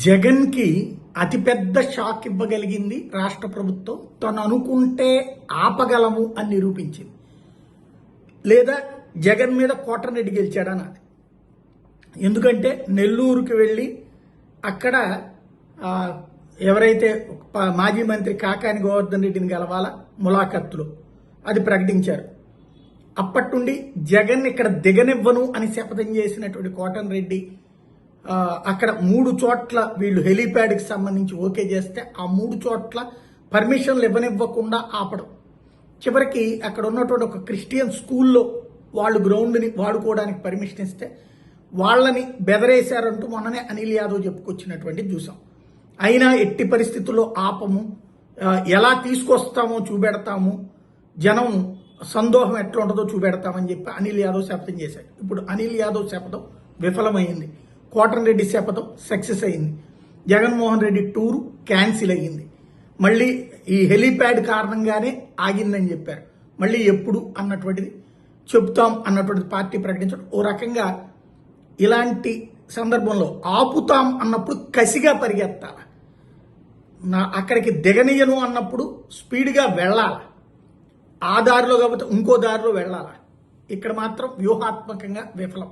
జగన్కి అతిపెద్ద షాక్ ఇవ్వగలిగింది రాష్ట్ర ప్రభుత్వం. తను అనుకుంటే ఆపగలము అని నిరూపించింది. లేదా జగన్ మీద కోటరెడ్డి గెలిచాడన్నది. ఎందుకంటే నెల్లూరుకి వెళ్ళి అక్కడ ఎవరైతే మాజీ మంత్రి కాకాని గోవర్ధన్ రెడ్డిని గెలవాలా ములాఖత్తులో అది ప్రకటించారు. అప్పటి నుండి జగన్ ఇక్కడ దిగనివ్వను అని శపథం చేసినటువంటి కోటరెడ్డి అక్కడ 3 చోట్ల వీళ్ళు హెలీప్యాడ్కి సంబంధించి ఓకే చేస్తే ఆ 3 చోట్ల పర్మిషన్లు ఇవ్వనివ్వకుండా ఆపడం. చివరికి అక్కడ ఉన్నటువంటి ఒక క్రిస్టియన్ స్కూల్లో వాళ్ళు గ్రౌండ్ని వాడుకోవడానికి పర్మిషన్ ఇస్తే వాళ్ళని బెదరేశారంటూ మొన్ననే అనిల్ యాదవ్ చెప్పుకొచ్చినటువంటి చూసాం. అయినా ఎట్టి పరిస్థితుల్లో ఆపము, ఎలా తీసుకొస్తామో చూపెడతాము, జనం సందోహం ఎట్లా ఉంటుందో చూపెడతామని చెప్పి అనిల్ యాదవ్ శపథం చేశాడు. ఇప్పుడు అనిల్ యాదవ్ శపథం విఫలమైంది, కోటరెడ్డి శపథం సక్సెస్ అయింది, జగన్మోహన్ రెడ్డి టూరు క్యాన్సిల్ అయ్యింది. మళ్ళీ ఈ హెలీప్యాడ్ కారణంగానే ఆగిందని చెప్పారు. మళ్ళీ ఎప్పుడు అన్నటువంటిది చెప్తాం అన్నటువంటిది పార్టీ ప్రకటించడం. ఓ రకంగా ఇలాంటి సందర్భంలో ఆపుతాం అన్నప్పుడు కసిగా పరిగెత్తాలి, అక్కడికి దిగనీయను అన్నప్పుడు స్పీడ్గా వెళ్ళాలి, ఆ దారిలో కాకపోతే ఇంకో దారిలో వెళ్ళాలి. ఇక్కడ మాత్రం వ్యూహాత్మకంగా విఫలం.